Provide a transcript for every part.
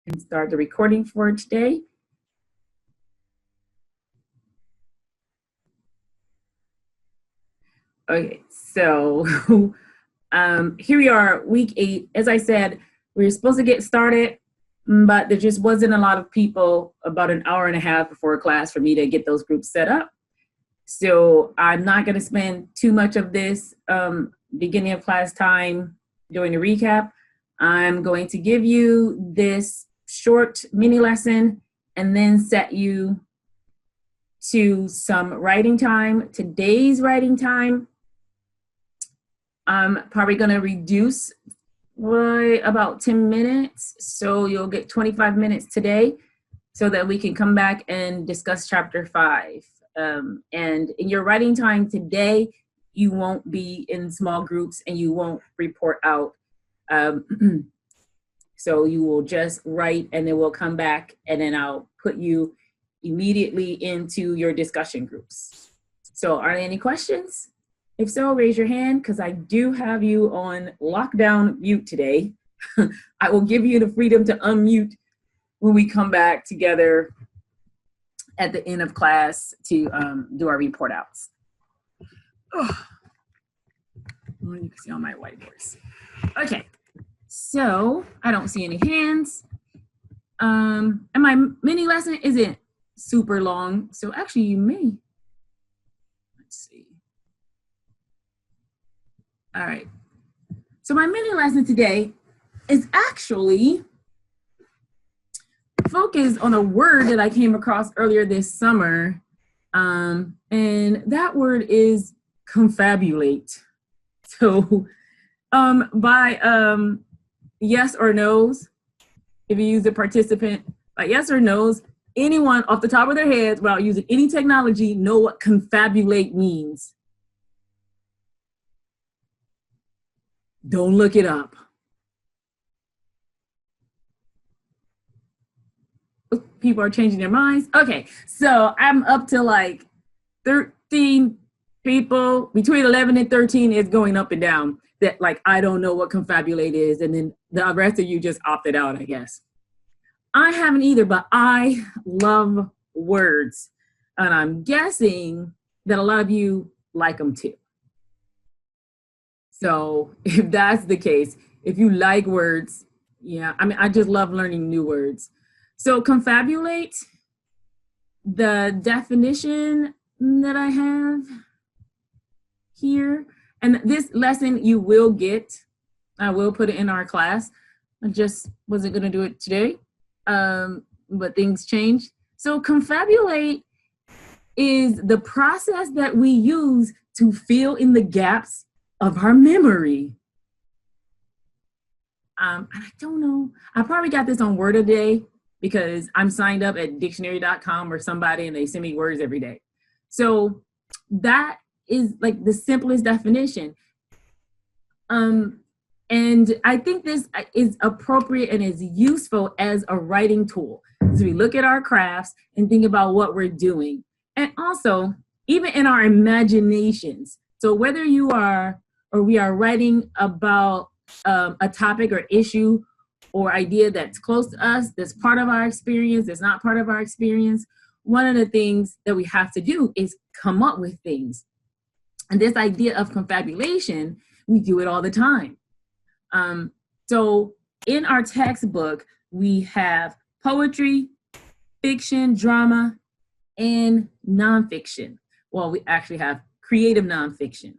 And start the recording for today. Okay, so here we are, week 8. As I said, we were supposed to get started, but there just wasn't a lot of people about an hour and a half before class for me to get those groups set up. So I'm not going to spend too much of this beginning of class time doing a recap. I'm going to give you this short mini lesson and then set you to some writing time. Today's writing time, I'm probably going to reduce by about 10 minutes. So you'll get 25 minutes today so that we can come back and discuss chapter 5. And in your writing time today, you won't be in small groups and you won't report out. So you will just write and then we'll come back and then I'll put you immediately into your discussion groups. So are there any questions? If so, raise your hand because I do have you on lockdown mute today. I will give you the freedom to unmute when we come back together at the end of class to do our report outs. Oh. Well, you can see on my whiteboards. Okay, so I don't see any hands. And my mini lesson isn't super long, so actually you may. Let's see. All right, so my mini lesson today is actually focused on a word that I came across earlier this summer, and that word is confabulate. So by yes or no's, if you use the participant, by yes or no's, anyone off the top of their heads without using any technology know what confabulate means. Don't look it up. People are changing their minds. Okay, so I'm up to like 13 people. Between 11 and 13 is going up and down. That like, I don't know what confabulate is. And then the rest of you just opted out, I guess. I haven't either, but I love words. And I'm guessing that a lot of you like them too. So if that's the case, if you like words, yeah, I mean, I just love learning new words. So confabulate, the definition that I have here, and this lesson you will get, I will put it in our class. I just wasn't gonna do it today, but things change. So confabulate is the process that we use to fill in the gaps of our memory. I don't know, I probably got this on Word a Day because I'm signed up at dictionary.com or somebody and they send me words every day. So that is like the simplest definition. And I think this is appropriate and is useful as a writing tool. So we look at our crafts and think about what we're doing. And also, even in our imaginations. So whether you are, or we are writing about a topic or issue or idea that's close to us, that's part of our experience, that's not part of our experience, one of the things that we have to do is come up with things. And this idea of confabulation, we do it all the time. So in our textbook, we have poetry, fiction, drama, and nonfiction. Well, we actually have creative nonfiction.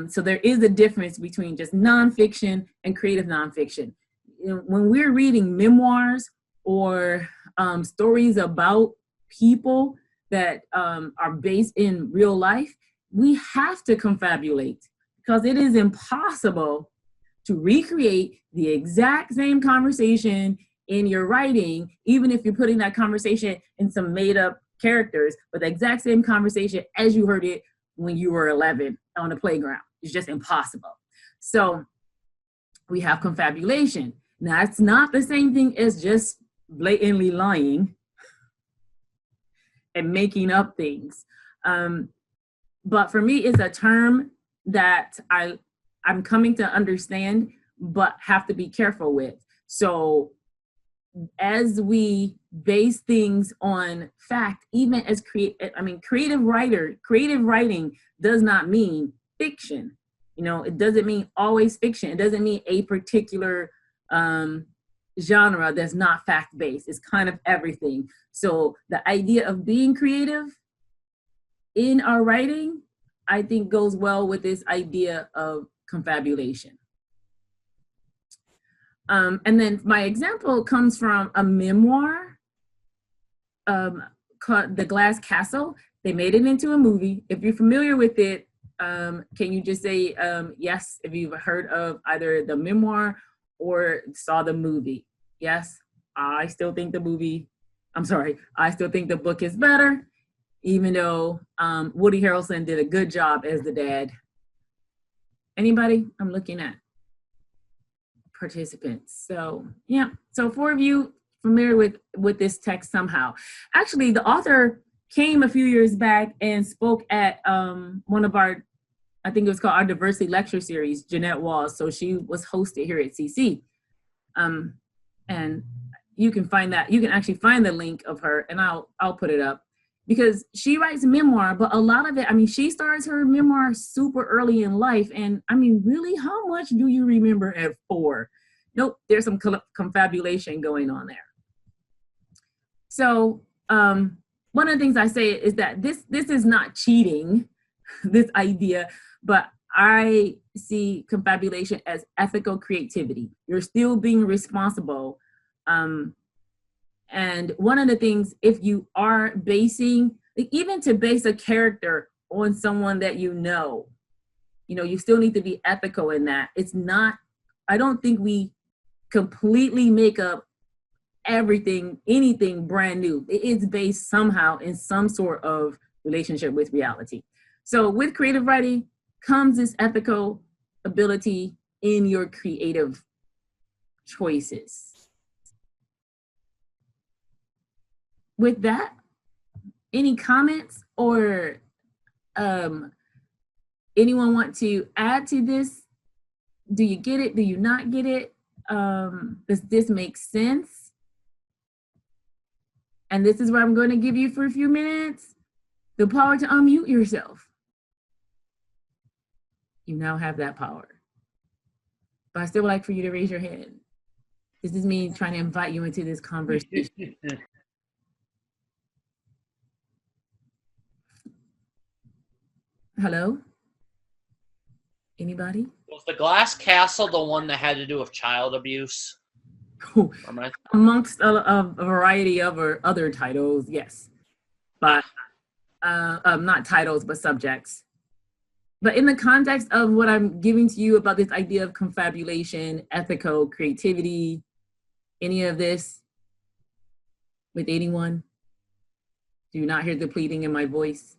So there is a difference between just nonfiction and creative nonfiction. You know, when we're reading memoirs or stories about people that are based in real life, we have to confabulate because it is impossible to recreate the exact same conversation in your writing, even if you're putting that conversation in some made up characters, but the exact same conversation as you heard it when you were 11 on the playground. It's just impossible. So we have confabulation. Now, it's not the same thing as just blatantly lying and making up things. But for me, it's a term that I'm coming to understand, but have to be careful with. So as we base things on fact, even as creative writing does not mean fiction. It doesn't mean always fiction. It doesn't mean a particular genre that's not fact-based. It's kind of everything. So the idea of being creative in our writing, I think, goes well with this idea of confabulation. And then my example comes from a memoir called The Glass Castle. They made it into a movie. If you're familiar with it, can you just say yes if you've heard of either the memoir or saw the movie? Yes, I still think the book is better, even though Woody Harrelson did a good job as the dad. Anybody? I'm looking at participants. So yeah, so 4 of you familiar with this text somehow. Actually, the author came a few years back and spoke at one of our, I think it was called our diversity lecture series, Jeanette Walls. So she was hosted here at CC. And you can actually find the link of her, and I'll put it up, because she writes memoir, but a lot of it, she starts her memoir super early in life. And really, how much do you remember at 4? Nope, there's some confabulation going on there. So one of the things I say is that this is not cheating, this idea, but I see confabulation as ethical creativity. You're still being responsible. And one of the things, if you are even to base a character on someone that you still need to be ethical in that. I don't think we completely make up anything brand new. It is based somehow in some sort of relationship with reality. So with creative writing comes this ethical ability in your creative choices. With that, any comments or anyone want to add to this? Do you get it? Do you not get it? Does this make sense? And this is what I'm going to give you for a few minutes, the power to unmute yourself. You now have that power. But I still would like for you to raise your hand. This is me trying to invite you into this conversation. Hello? Anybody? Was the Glass Castle the one that had to do with child abuse? Amongst a variety of other titles, yes. But not titles, but subjects. But in the context of what I'm giving to you about this idea of confabulation, ethical creativity, any of this with anyone? Do you not hear the pleading in my voice?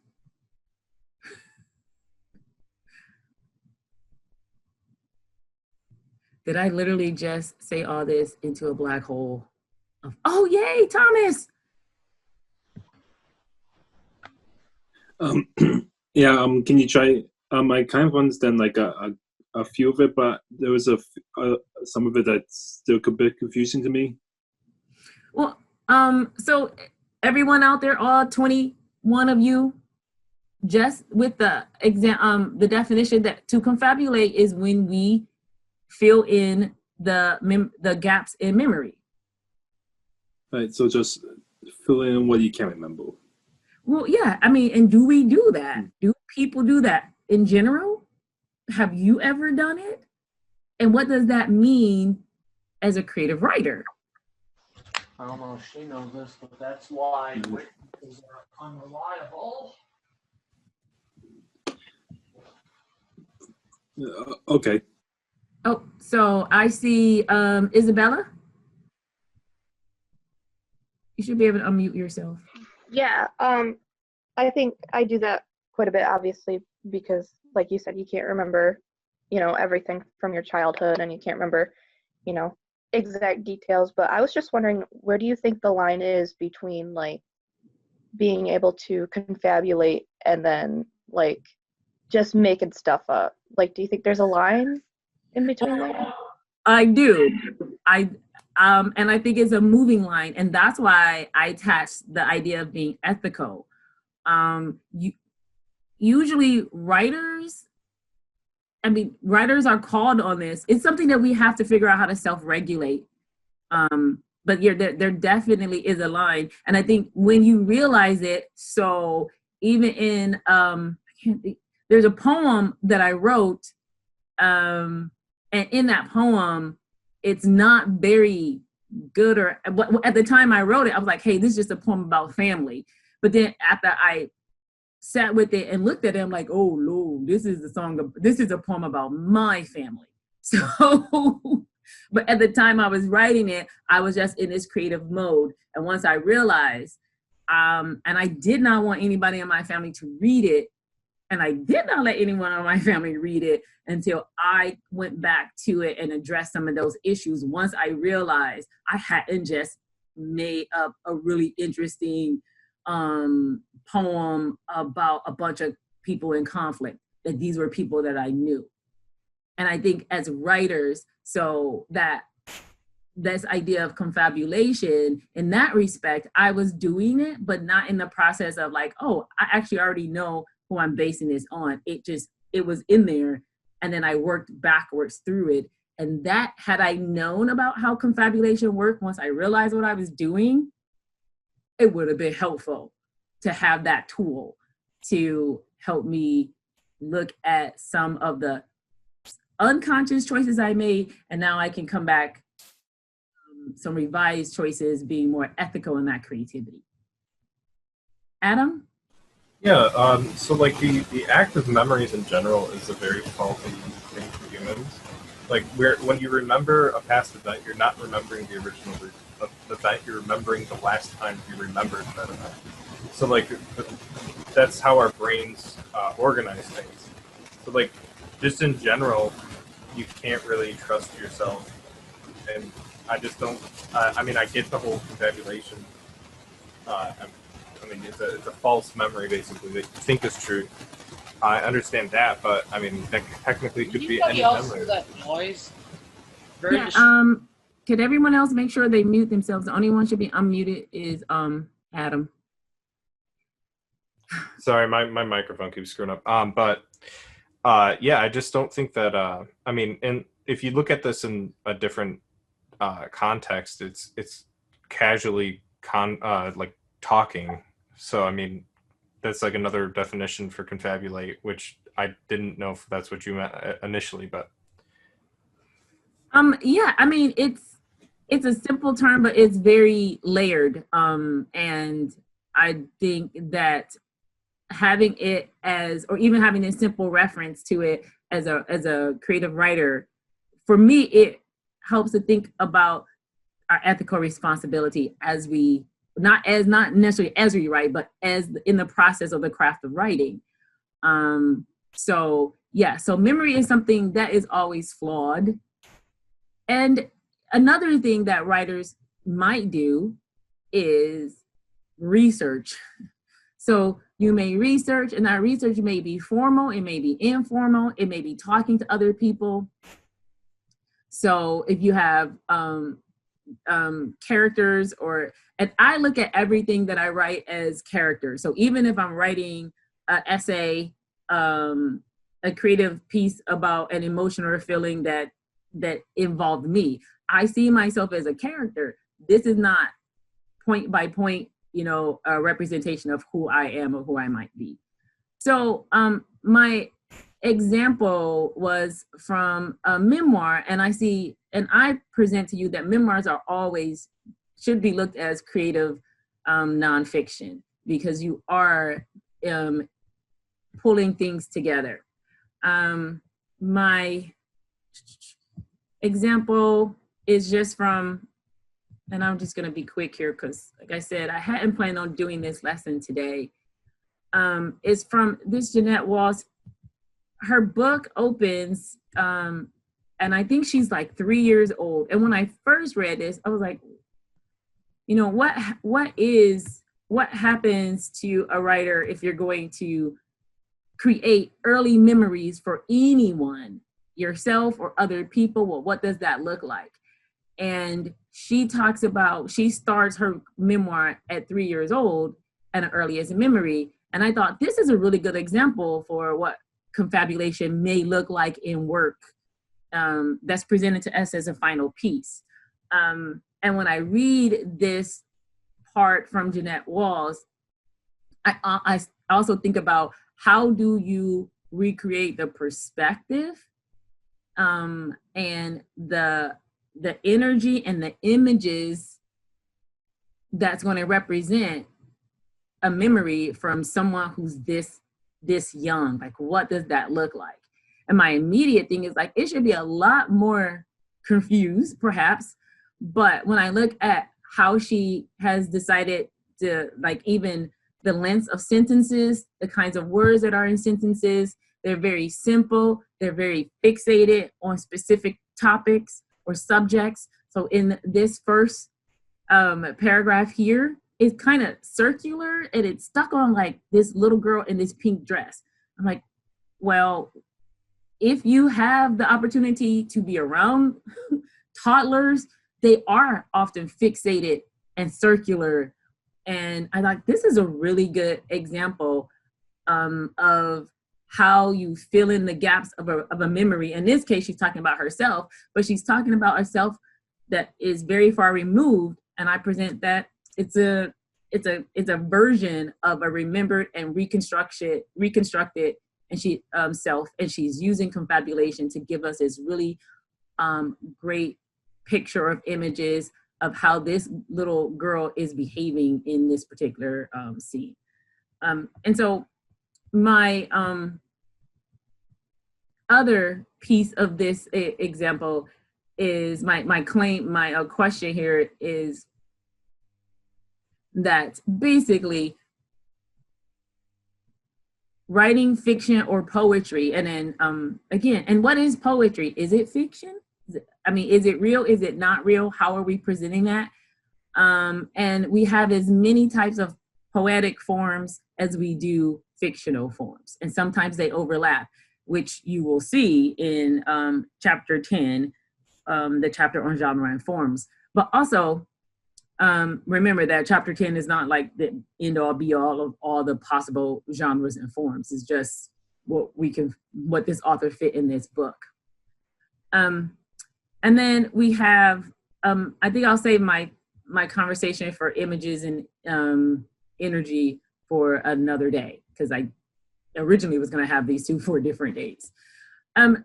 Did I literally just say all this into a black hole of, oh, yay, Thomas? Can you try? I kind of understand like a few of it, but there was some of it that's still a bit confusing to me. Well, so everyone out there, all 21 of you, just with the definition that to confabulate is when we fill in the gaps in memory. Right, so just fill in what you can't remember. Well, yeah, and do we do that? Do people do that in general? Have you ever done it? And what does that mean as a creative writer? I don't know if she knows this, but that's why witnesses are unreliable. Okay. Oh, so I see Isabella. You should be able to unmute yourself. Yeah, I think I do that quite a bit, obviously, because like you said, you can't remember, everything from your childhood, and you can't remember, exact details. But I was just wondering, where do you think the line is between like being able to confabulate and then like just making stuff up? Like, do you think there's a line in between there? I do. And I think it's a moving line. And that's why I attached the idea of being ethical. Usually writers are called on this. It's something that we have to figure out how to self-regulate. But yeah, there definitely is a line. And I think when you realize it, so even in, there's a poem that I wrote, and in that poem, it's not very good, or at the time I wrote it, I was like, hey, this is just a poem about family. But then after I sat with it and looked at it, I'm like, oh Lord, this is a poem about my family. So, but at the time I was writing it, I was just in this creative mode. And once I realized, and I did not want anybody in my family to read it, and I did not let anyone in my family read it until I went back to it and addressed some of those issues. Once I realized I hadn't just made up a really interesting poem about a bunch of people in conflict, that these were people that I knew. And I think as writers, so that this idea of confabulation, in that respect, I was doing it, but not in the process of like, oh, I actually already know who I'm basing this on. It was in there. And then I worked backwards through it. And that, had I known about how confabulation worked, once I realized what I was doing, it would have been helpful to have that tool to help me look at some of the unconscious choices I made. And now I can come back, some revised choices, being more ethical in that creativity. Adam? Yeah, so like the act of memories in general is a very faulty thing for humans. Like when you remember a past event, you're not remembering the original event, you're remembering the last time you remembered that event. So like that's how our brains organize things. So like just in general, you can't really trust yourself. And I just don't, I mean, I get the whole confabulation. I mean, it's a false memory, basically, that you think is true. I understand that, but I mean, that technically could be any memory. That noise? Yeah, could everyone else make sure they mute themselves? The only one should be unmuted is Adam. Sorry, my microphone keeps screwing up. Yeah, I just don't think that, I mean, and if you look at this in a different context, it's casually like talking. So, I mean, that's like another definition for confabulate, which I didn't know if that's what you meant initially, but. Yeah, I mean, it's a simple term, but it's very layered. And I think that having it as, or even having a simple reference to it as a creative writer, for me, it helps to think about our ethical responsibility as we, not necessarily as we write, but as in the process of the craft of writing. So yeah, so memory is something that is always flawed. And another thing that writers might do is research. So you may research, and that research may be formal, it may be informal, it may be talking to other people. So if you have characters, and I look at everything that I write as characters. So even if I'm writing an essay, a creative piece about an emotion or a feeling that involved me, I see myself as a character. This is not point by point, a representation of who I am or who I might be. So my example was from a memoir, and I present to you that memoirs should be looked as creative nonfiction, because you are pulling things together. My example is just from, and I'm just going to be quick here because, like I said, I hadn't planned on doing this lesson today. It's from this Jeanette Walls. Her book opens, and I think she's like 3 years old. And when I first read this, I was like, what happens to a writer if you're going to create early memories for anyone, yourself or other people? Well, what does that look like? And she talks about, she starts her memoir at 3 years old and earliest memory. And I thought this is a really good example for what confabulation may look like in work that's presented to us as a final piece. And when I read this part from Jeanette Walls, I also think about how do you recreate the perspective and the energy and the images that's going to represent a memory from someone who's this young. Like, what does that look like? And my immediate thing is like, it should be a lot more confused, perhaps. But when I look at how she has decided to, like, even the lengths of sentences, the kinds of words that are in sentences, they're very simple. They're very fixated on specific topics or subjects. So in this first paragraph here, it's kind of circular and it's stuck on like this little girl in this pink dress. I'm like, well, if you have the opportunity to be around toddlers, they are often fixated and circular. And I thought this is a really good example of how you fill in the gaps of a memory. In this case, she's talking about herself, but she's talking about herself that is very far removed. And I present that it's a version of a remembered and reconstructed and she self, and she's using confabulation to give us this really great picture of images of how this little girl is behaving in this particular scene. And so my other piece of this example is my question here is that basically writing fiction or poetry, and then again, and what is poetry? Is it fiction? Is it real? Is it not real? How are we presenting that? And we have as many types of poetic forms as we do fictional forms. And sometimes they overlap, which you will see in chapter 10, the chapter on genre and forms. But also, remember that chapter 10 is not like the end all be all of all the possible genres and forms. It's just what this author fit in this book. And then we have, I think I'll save my conversation for images and energy for another day, because I originally was going to have these two for different days.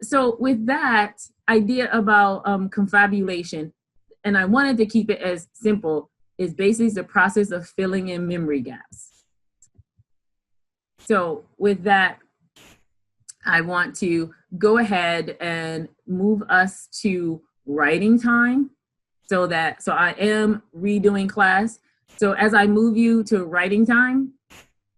So with that idea about confabulation, and I wanted to keep it as simple, is basically the process of filling in memory gaps. So with that, I want to go ahead and move us to writing time so I am redoing class. So as I move you to writing time,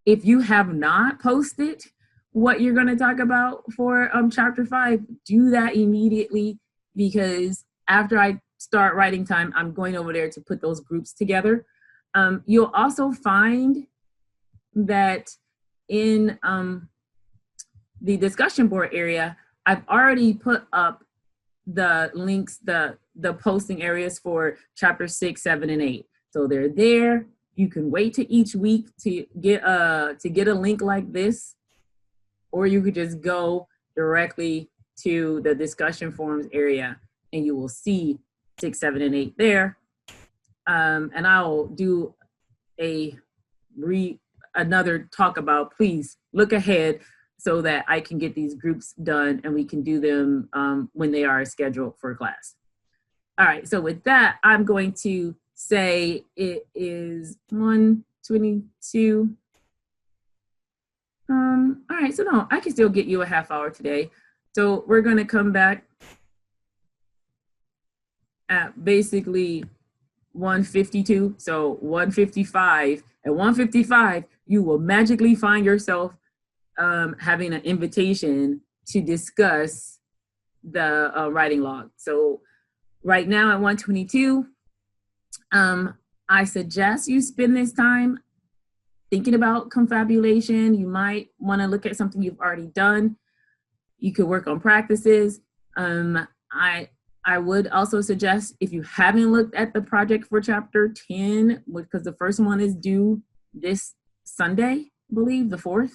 if you have not posted what you're going to talk about for chapter 5, do that immediately, because after I start writing time, I'm going over there to put those groups together. You'll also find that in the discussion board area, I've already put up the links, the posting areas for chapter 6, 7, and 8. So they're there. You can wait to each week to get a link like this, or you could just go directly to the discussion forums area and you will see 6, 7, and 8 there. And I'll do another talk about, please look ahead so that I can get these groups done and we can do them when they are scheduled for class. All right, so with that, I'm going to say it is 1:22. All right, so no, I can still get you a half hour today. So we're gonna come back at basically 1:52, so 1:55. At 1:55, you will magically find yourself having an invitation to discuss the writing log. So right now at 1:22, I suggest you spend this time thinking about confabulation. You might want to look at something you've already done. You could work on practices. I I would also suggest, if you haven't looked at the project for chapter 10, because the first one is due this Sunday, I believe, the 4th,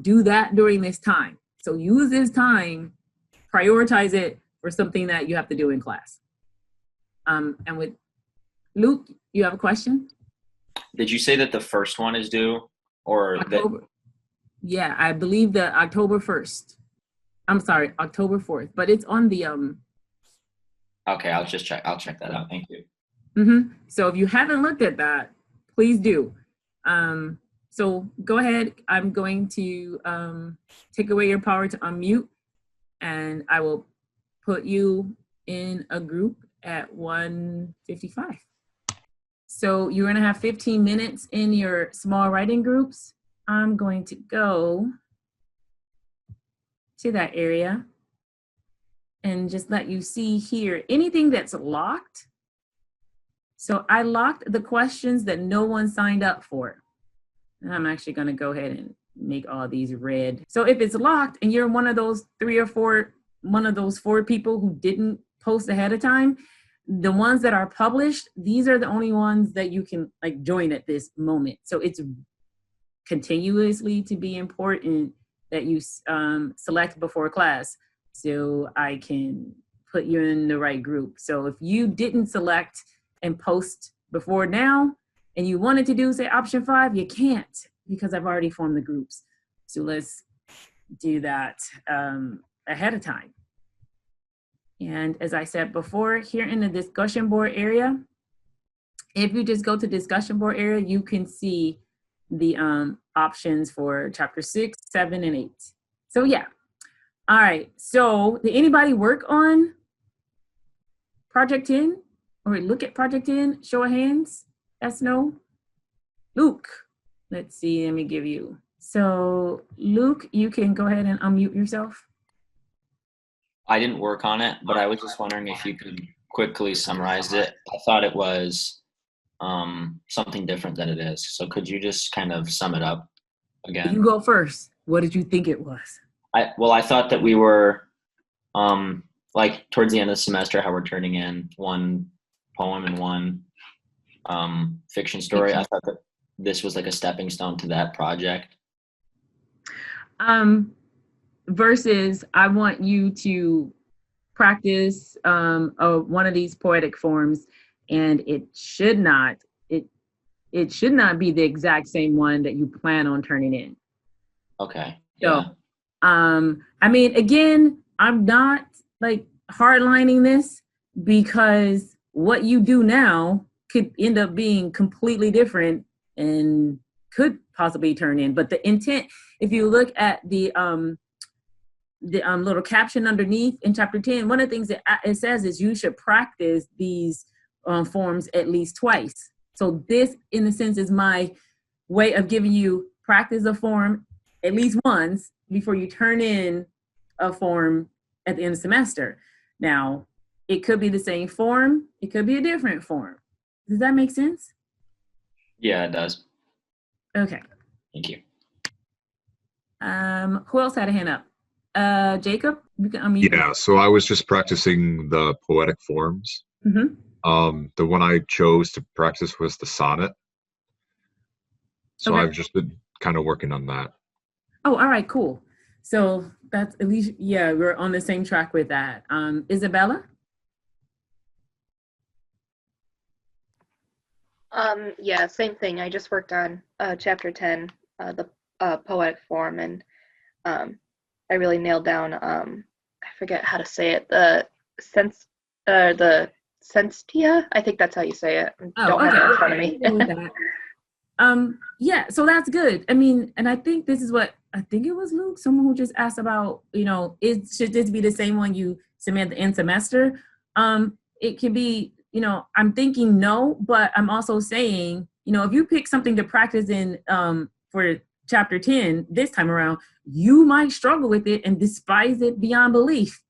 do that during this time. So use this time, prioritize it for something that you have to do in class. And with Luke, you have a question? Did you say that the first one is due, or that? October. Yeah, I believe that October 1st. I'm sorry, October 4th, but it's on the Okay, I'll check that out. Thank you. So if you haven't looked at that, please do. So go ahead. I'm going to take away your power to unmute, and I will put you in a group at 1:55. So you're gonna have 15 minutes in your small writing groups. I'm going to go to that area and just let you see here anything that's locked. So I locked the questions that no one signed up for. And I'm actually going to go ahead and make all these red. So if it's locked and you're one of those 4 people who didn't post ahead of time, the ones that are published, these are the only ones that you can like join at this moment. So it's continuously to be important that you select before class so I can put you in the right group. So if you didn't select and post before now and you wanted to do say option 5, you can't because I've already formed the groups. So let's do that ahead of time. And as I said before, here in the discussion board area, if you just go to discussion board area, you can see the options for chapter 6, 7, and 8. So yeah. All right. So did anybody work on project 10 or look at project 10? Show of hands. Yes, no. Luke, let's see. Let me give you. So Luke, you can go ahead and unmute yourself. I didn't work on it, but I was just wondering if you could quickly summarize it. I thought it was something different than it is. So could you just kind of sum it up again? You go first. What did you think it was? I thought that we were like towards the end of the semester, how we're turning in one poem and one fiction story. I thought that this was like a stepping stone to that project. Versus I want you to practice one of these poetic forms, and it should not be the exact same one that you plan on turning in. Okay. So, I mean, again, I'm not like hardlining this because what you do now could end up being completely different and could possibly turn in. But the intent, if you look at the little caption underneath in chapter 10, one of the things that it says is you should practice these forms at least twice. So this, in a sense, is my way of giving you practice a form at least once before you turn in a form at the end of the semester. Now, it could be the same form. It could be a different form. Does that make sense? Yeah, it does. Okay. Thank you. Who else had a hand up? Jacob, you can unmute. Yeah, so I was just practicing the poetic forms. The one I chose to practice was the sonnet. So Okay. I've just been kind of working on that. Oh, all right, cool. So that's at least, yeah, we're on the same track with that. Isabella? Yeah, same thing. I just worked on chapter 10, the poetic form, and I really nailed down, I forget how to say it, the sensitia. I think that's how you say it. Don't have it in front of me. Yeah, so that's good. I mean, and I think this is what, I think it was Luke, someone who just asked about, should this be the same one you submit at the end semester? It can be, I'm thinking no, but I'm also saying, if you pick something to practice in for chapter 10 this time around, you might struggle with it and despise it beyond belief.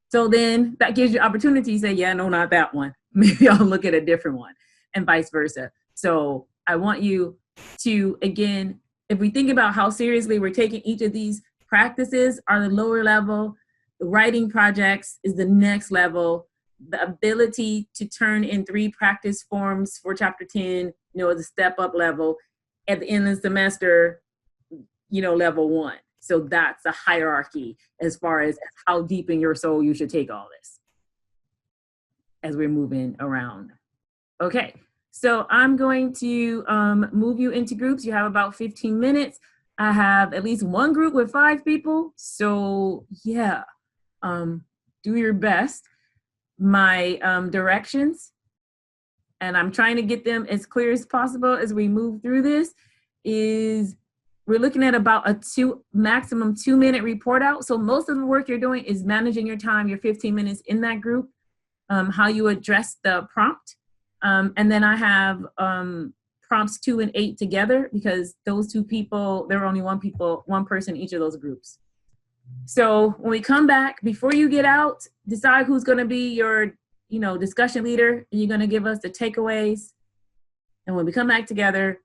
So then that gives you opportunity to say, yeah, no, not that one. Maybe I'll look at a different one, and vice versa. So I want you to, again, if we think about how seriously we're taking each of these practices are the lower level, the writing projects is the next level, the ability to turn in 3 practice forms for chapter 10, as a step up level at the end of the semester, level 1. So that's a hierarchy as far as how deep in your soul you should take all this as we're moving around. Okay, so I'm going to move you into groups. You have about 15 minutes. I have at least one group with 5 people. So yeah, do your best. My directions, and I'm trying to get them as clear as possible as we move through this, is we're looking at about a maximum 2-minute report out. So most of the work you're doing is managing your time, your 15 minutes in that group, how you address the prompt. And then I have prompts 2 and 8 together, because those 2 people, there are only one person in each of those groups. So when we come back, before you get out, decide who's going to be your, discussion leader, and you're going to give us the takeaways. And when we come back together,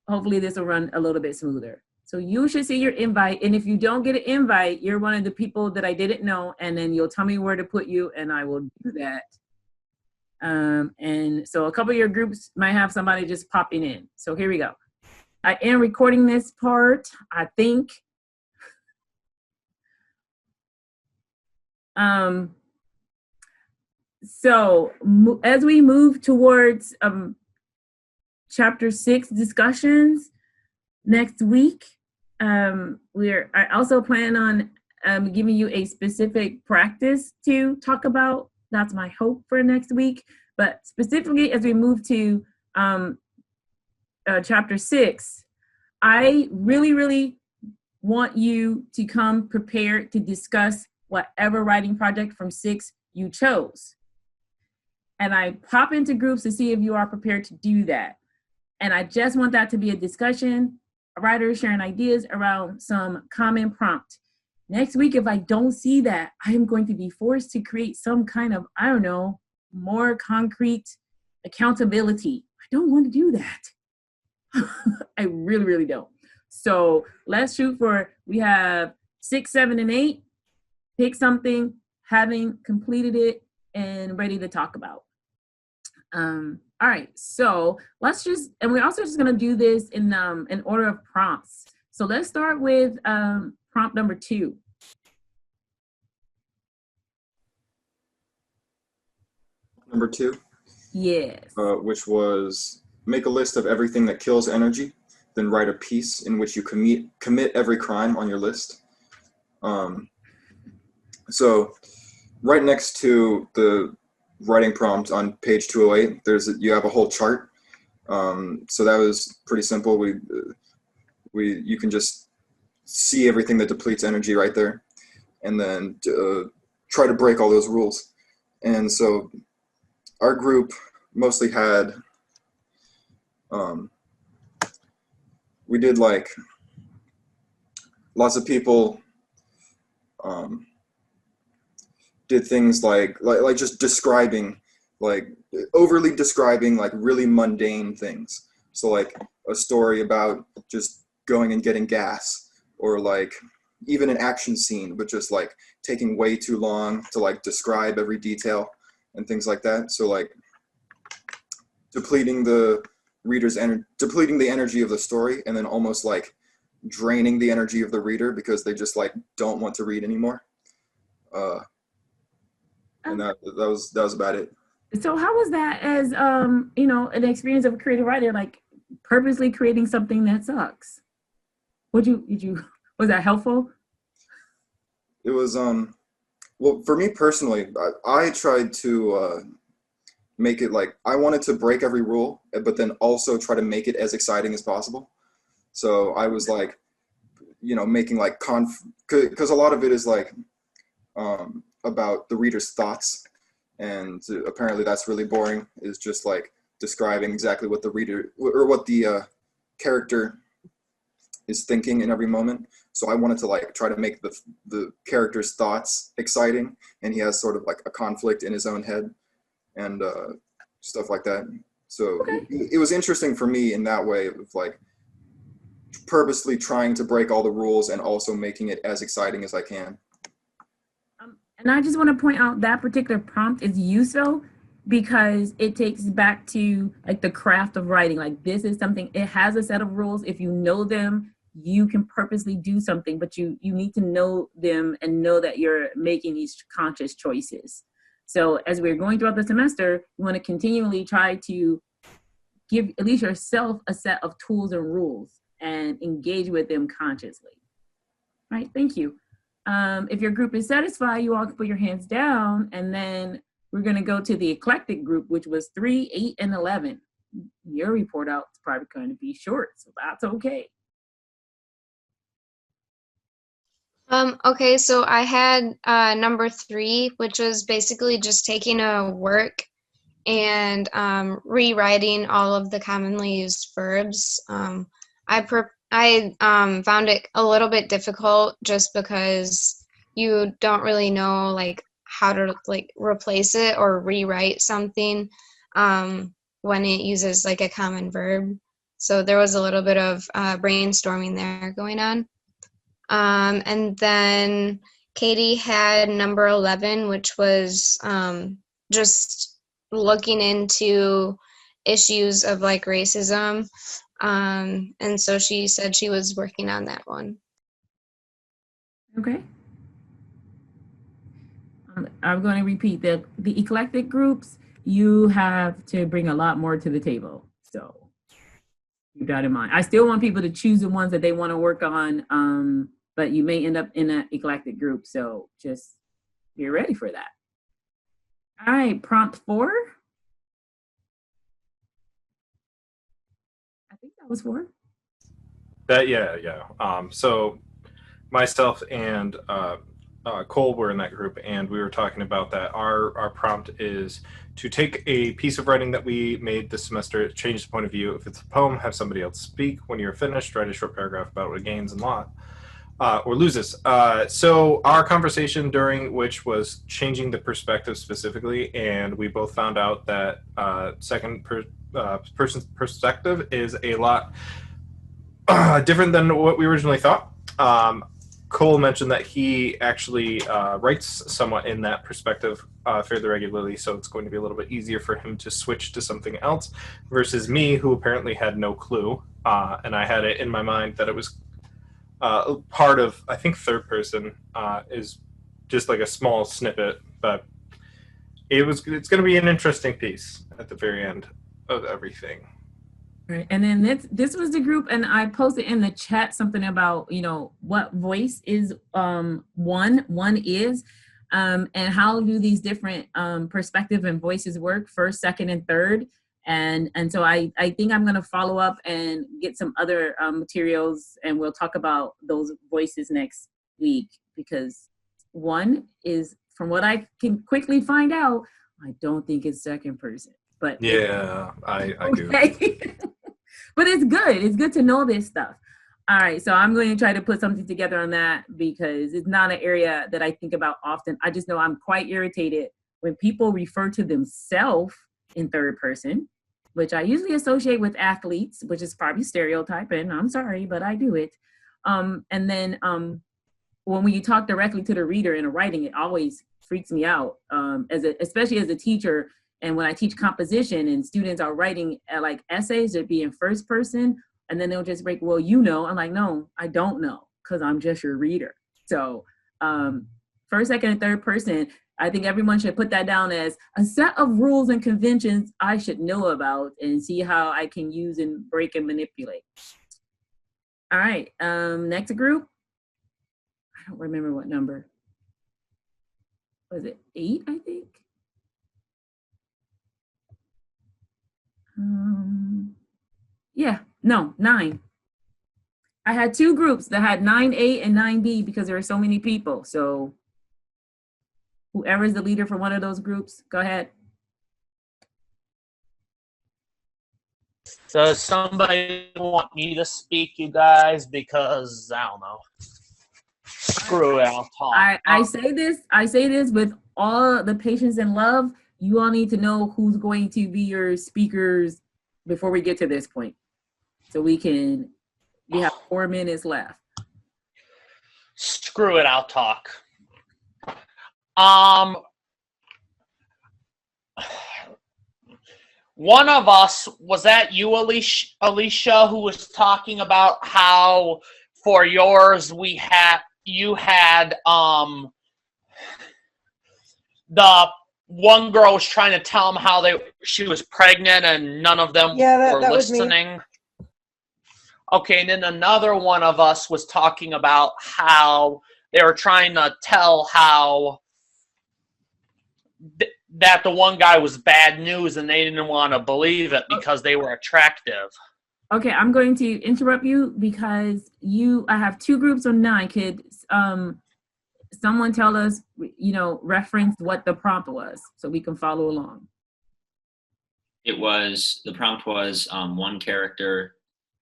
hopefully this will run a little bit smoother. So you should see your invite. And if you don't get an invite, you're one of the people that I didn't know, and then you'll tell me where to put you, and I will do that. And so a couple of your groups might have somebody just popping in. So here we go. I am recording this part, I think. So as we move towards chapter 6 discussions next week, I also plan on giving you a specific practice to talk about. That's my hope for next week. But specifically, as we move to chapter 6, I really, really want you to come prepared to discuss whatever writing project from 6 you chose. And I pop into groups to see if you are prepared to do that. And I just want that to be a discussion, writers sharing ideas around some common prompt. Next week, if I don't see that, I am going to be forced to create some kind of, more concrete accountability. I don't want to do that. I really, really don't. So let's shoot for, we have 6, 7, and 8. Pick something, having completed it and ready to talk about. All right, so and we're also just gonna do this in order of prompts. So let's start with prompt number 2. Number 2? Yes. Which was make a list of everything that kills energy, then write a piece in which you commit every crime on your list. So right next to the writing prompt on page 208, you have a whole chart. So that was pretty simple. You can just see everything that depletes energy right there, and then try to break all those rules. And so our group mostly had, we did like lots of people did things like just describing, like overly describing like really mundane things. So like a story about just going and getting gas, or like even an action scene, but just like taking way too long to like describe every detail and things like that. So like depleting the energy of the story, and then almost like draining the energy of the reader because they just like don't want to read anymore. And that was about it. So how was that as an experience of a creative writer, like purposely creating something that sucks? Was that helpful? It was well, for me personally, I tried to make it like, I wanted to break every rule, but then also try to make it as exciting as possible. So I was like, making like because a lot of it is like about the reader's thoughts, and apparently that's really boring, is just like describing exactly what the reader or what the character is thinking in every moment. So I wanted to like try to make the character's thoughts exciting, and he has sort of like a conflict in his own head and stuff like that. So okay. It was interesting for me in that way, of like purposely trying to break all the rules and also making it as exciting as I can. And I just want to point out that particular prompt is useful because it takes back to like the craft of writing. Like this is something, it has a set of rules. If you know them, you can purposely do something, but you need to know them and know that you're making these conscious choices. So as we're going throughout the semester, you want to continually try to give at least yourself a set of tools and rules and engage with them consciously. All right, thank you. If your group is satisfied, you all can put your hands down, and then we're going to go to the eclectic group, which was 3, 8, and 11. Your report out is probably going to be short, so that's okay. Okay, so I had number 3, which was basically just taking a work and rewriting all of the commonly used verbs. I found it a little bit difficult just because you don't really know like how to like replace it or rewrite something when it uses like a common verb. So there was a little bit of brainstorming there going on. And then Katie had number 11, which was just looking into issues of like racism. And so she said she was working on that one. Okay. I'm going to repeat that the eclectic groups, you have to bring a lot more to the table. So keep that in mind. I still want people to choose the ones that they want to work on, but you may end up in an eclectic group. So just be ready for that. All right, prompt 4. I think that was 4. So myself and Cole were in that group, and we were talking about that. Our prompt is to take a piece of writing that we made this semester, change the point of view. If it's a poem, have somebody else speak. When you're finished, write a short paragraph about what it gains and lost. Or loses. So our conversation during which was changing the perspective specifically, and we both found out that second person's perspective is a lot different than what we originally thought. Cole mentioned that he actually writes somewhat in that perspective fairly regularly, so it's going to be a little bit easier for him to switch to something else versus me, who apparently had no clue, and I had it in my mind that it was part of, I think, third person is just like a small snippet, but it's going to be an interesting piece at the very end of everything. Right. And then this was the group, and I posted in the chat something about, what voice is one is, and how do these different perspective and voices work, first, second, and third. And so I think I'm going to follow up and get some other materials, and we'll talk about those voices next week, because one is, from what I can quickly find out, I don't think it's second person. But yeah, I do. But it's good. It's good to know this stuff. All right, so I'm going to try to put something together on that, because it's not an area that I think about often. I just know I'm quite irritated when people refer to themselves in third person, which I usually associate with athletes, which is probably stereotyping. I'm sorry, but I do it. And then when you talk directly to the reader in a writing, it always freaks me out, especially as a teacher. And when I teach composition and students are writing like essays, it'd be in first person, and then they'll just break, well, I'm like, no, I don't know, because I'm just your reader. So first, second, and third person, I think everyone should put that down as a set of rules and conventions I should know about and see how I can use and break and manipulate. All right, next group. I don't remember what number. Was it 8, I think? Yeah, no, 9. I had 2 groups that had 9A and 9B because there were so many people. So whoever is the leader for one of those groups, go ahead. Does somebody want me to speak, you guys? Because I don't know. Screw it, I'll talk. I say this with all the patience and love. You all need to know who's going to be your speakers before we get to this point. So we have 4 minutes left. Screw it, I'll talk. One of us, was that you, Alicia, who was talking about how for yours you had the one girl was trying to tell them how she was pregnant and none of them were that was me. listening. Okay, and then another one of us was talking about how they were trying to tell how that the one guy was bad news and they didn't want to believe it because they were attractive. Okay, I'm going to interrupt you because I have 2 groups of 9 kids. Someone tell us, reference what the prompt was so we can follow along. The prompt was one character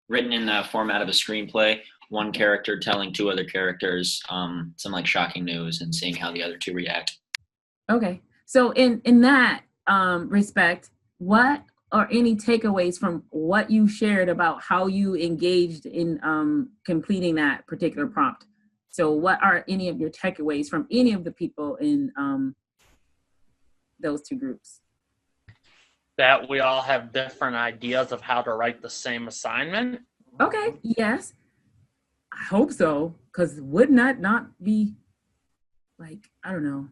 written in the format of a screenplay, one character telling 2 other characters some like shocking news and seeing how the other 2 react. Okay, so in that respect, what are any takeaways from what you shared about how you engaged in completing that particular prompt? So what are any of your takeaways from any of the people in those 2 groups? That we all have different ideas of how to write the same assignment? Okay, yes. I hope so, because wouldn't that not be like, I don't know,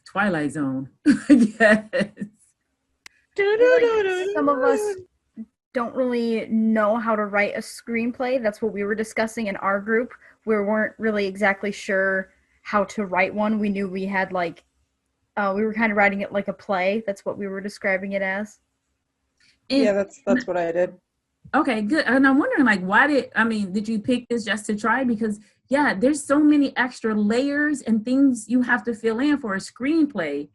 Twilight Zone, I guess. Some of us don't really know how to write a screenplay. That's what we were discussing in our group. We weren't really exactly sure how to write one. We knew we had we were kind of writing it like a play. That's what we were describing it as. Yeah, that's what I did. Okay, good. And I'm wondering, why did you pick this just to try? Because, yeah, there's so many extra layers and things you have to fill in for a screenplay,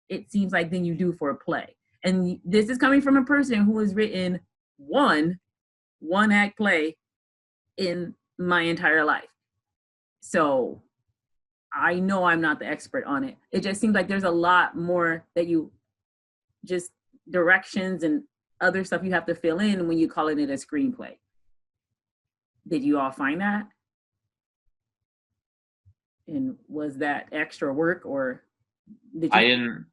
it seems like, than you do for a play. And this is coming from a person who has written one act play in my entire life. So I know I'm not the expert on it. It just seems like there's a lot more that just directions and other stuff you have to fill in when you call it a screenplay. Did you all find that? And was that extra work, or did you? I didn't.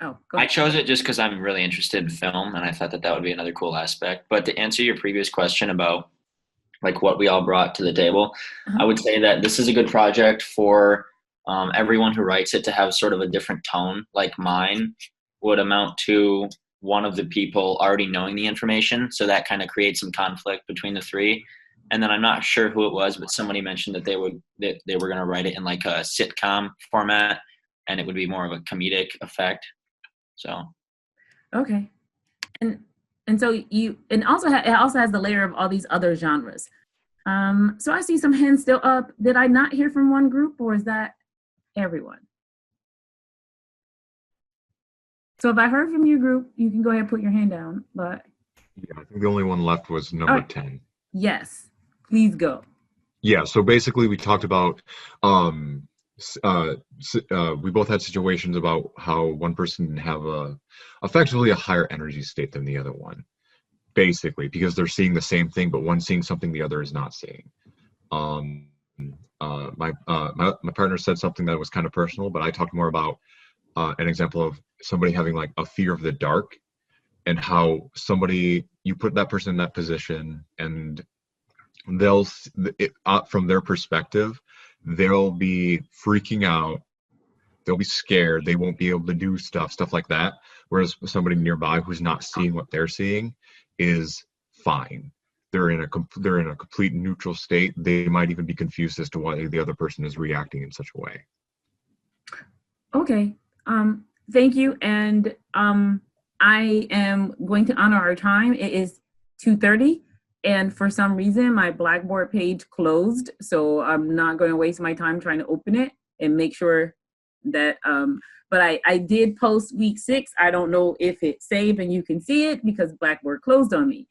Oh, go I ahead. chose it just because I'm really interested in film, and I thought that would be another cool aspect. But to answer your previous question about what we all brought to the table, I would say that this is a good project for everyone who writes it to have sort of a different tone. Like mine would amount to one of the people already knowing the information, so that kind of creates some conflict between the 3. And then I'm not sure who it was, but somebody mentioned that they were going to write it in like a sitcom format, and it would be more of a comedic effect. So. Okay, and so it also has the layer of all these other genres. So I see some hands still up. Did I not hear from one group, or is that everyone? So if I heard from your group, you can go ahead and put your hand down. But yeah, I think the only one left was number 10. Yes, please go. Yeah, so basically we talked about we both had situations about how one person have effectively a higher energy state than the other one, basically, because they're seeing the same thing, but one's seeing something the other is not seeing. My partner said something that was kind of personal, but I talked more about an example of somebody having like a fear of the dark, and how you put that person in that position, and they'll from their perspective, they'll be freaking out, they'll be scared, they won't be able to do stuff like that, whereas somebody nearby who's not seeing what they're seeing is fine. They're in a complete neutral state. They might even be confused as to why the other person is reacting in such a way. Okay, thank you. And I am going to honor our time. It is 2:30, and for some reason my Blackboard page closed, so I'm not going to waste my time trying to open it and make sure that but I did post week 6. I don't know if it's saved and you can see it because Blackboard closed on me.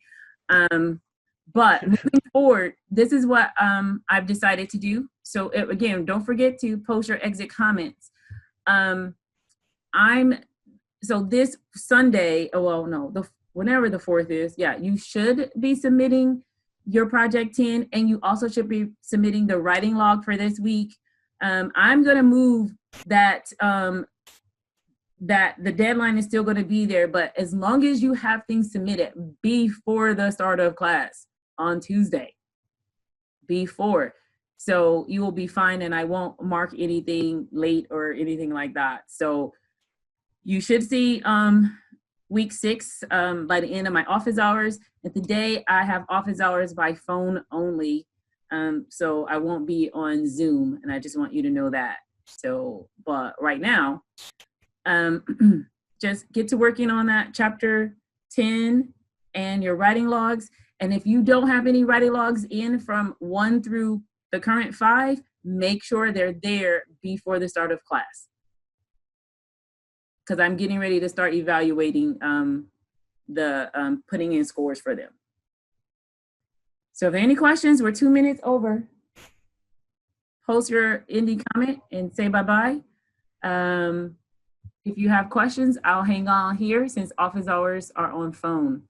But moving forward, this is what I've decided to do. So again, don't forget to post your exit comments. So this Sunday, whenever the 4th is, yeah, you should be submitting your Project 10, and you also should be submitting the writing log for this week. I'm going to move that that the deadline is still going to be there, but as long as you have things submitted before the start of class on Tuesday, before, so you will be fine, and I won't mark anything late or anything like that. So you should see week 6 by the end of my office hours. And today I have office hours by phone only, so I won't be on Zoom, and I just want you to know that. So, but right now, just get to working on that chapter 10 and your writing logs. And if you don't have any writing logs in from 1 through the current 5, make sure they're there before the start of class, because I'm getting ready to start evaluating putting in scores for them. So if there are any questions, we're 2 minutes over. Post your ending comment and say bye-bye. If you have questions, I'll hang on here since office hours are on phone.